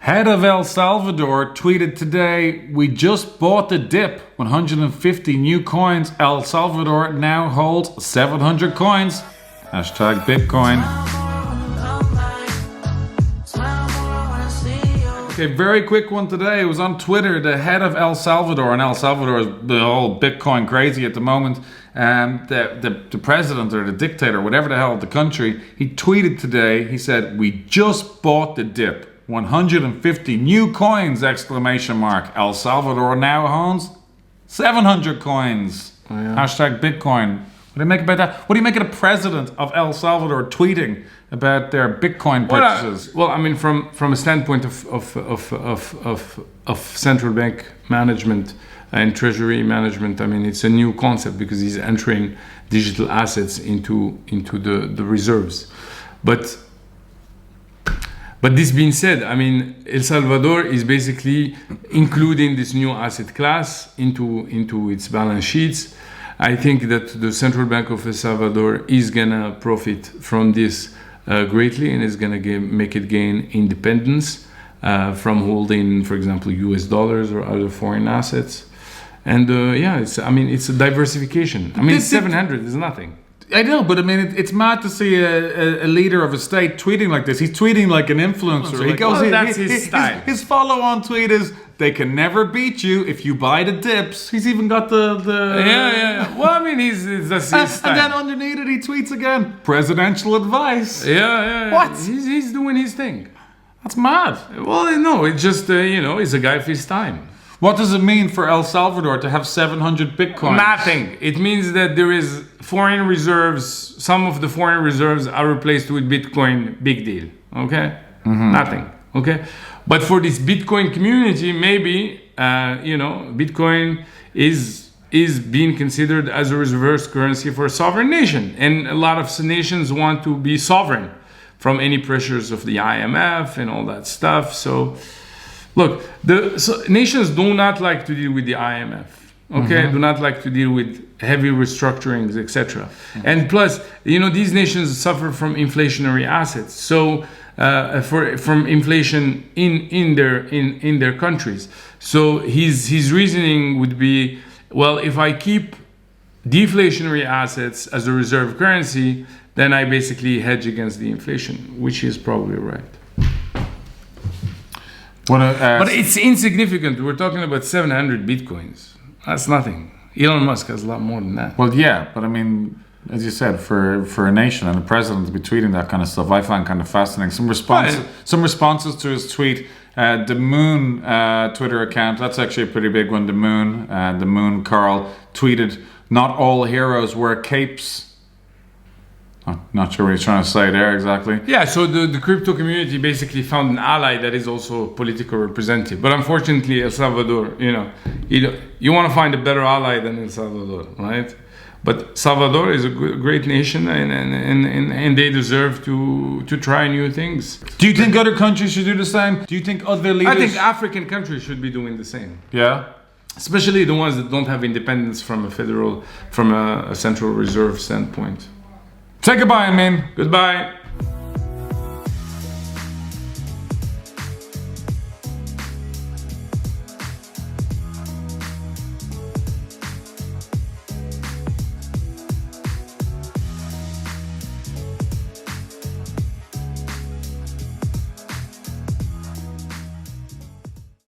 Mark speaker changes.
Speaker 1: Head of El Salvador tweeted today, "We just bought the dip, 150 new coins. El Salvador now holds 700 coins. Hashtag Bitcoin." Okay, very quick one today. It was on Twitter. The head of El Salvador, and El Salvador is the whole Bitcoin crazy at the moment. The president or the dictator, whatever the hell of the country, he tweeted today. He said, "We just bought the dip. 150 new coins, exclamation mark. El Salvador now owns 700 coins. Oh, yeah. Hashtag Bitcoin." What do you make about that? What do you make of the president of El Salvador tweeting about their Bitcoin purchases?
Speaker 2: Well, I mean, from a standpoint of central bank management and treasury management, I mean, it's a new concept because he's entering digital assets into the reserves. But this being said, I mean, El Salvador is basically including this new asset class into its balance sheets. I think that the Central Bank of El Salvador is gonna profit from this greatly, and is gonna make it gain independence from holding, for example, US dollars or other foreign assets. And it's a diversification. I mean, 700 is nothing.
Speaker 1: I know, but I mean, it's mad to see a leader of a state tweeting like this. He's tweeting like an influencer.
Speaker 2: He goes, that's his style.
Speaker 1: His follow-on tweet is, "They can never beat you if you buy the dips." He's even got the
Speaker 2: Yeah. Well, I mean, that's his style.
Speaker 1: And then underneath it, he tweets again, "Presidential advice."
Speaker 2: Yeah.
Speaker 1: What?
Speaker 2: He's doing his thing.
Speaker 1: That's mad.
Speaker 2: Well, no, it's just he's a guy of his time.
Speaker 1: What does it mean for El Salvador to have 700 Bitcoin?
Speaker 2: Nothing. It means that there is foreign reserves. Some of the foreign reserves are replaced with Bitcoin. Big deal. Okay? Mm-hmm. Nothing. Okay? But for this Bitcoin community, maybe, Bitcoin is being considered as a reserve currency for a sovereign nation. And a lot of nations want to be sovereign from any pressures of the IMF and all that stuff. So, look, nations do not like to deal with the IMF, okay? Do not like to deal with heavy restructurings, etc. And plus, these nations suffer from inflationary assets, so from inflation in their countries. So his reasoning would be, well, if I keep deflationary assets as a reserve currency, then I basically hedge against the inflation, which is probably right. But it's insignificant. We're talking about 700 Bitcoins. That's nothing. Elon Musk has a lot more than that.
Speaker 1: Well, yeah, but I mean, as you said, for a nation and a president to be tweeting that kind of stuff, I find kind of fascinating. Some responses to his tweet. The Moon Twitter account, that's actually a pretty big one. The Moon Carl tweeted, "Not all heroes wear capes." Not sure what he's trying to say there exactly.
Speaker 2: Yeah, so the crypto community basically found an ally that is also a political representative. But unfortunately, El Salvador, you want to find a better ally than El Salvador, right? But Salvador is a great nation, and they deserve to try new things.
Speaker 1: Do you think other countries should do the same? Do you think other leaders...
Speaker 2: I think African countries should be doing the same.
Speaker 1: Yeah?
Speaker 2: Especially the ones that don't have independence from a central reserve standpoint.
Speaker 1: Say goodbye, Amine.
Speaker 2: Goodbye.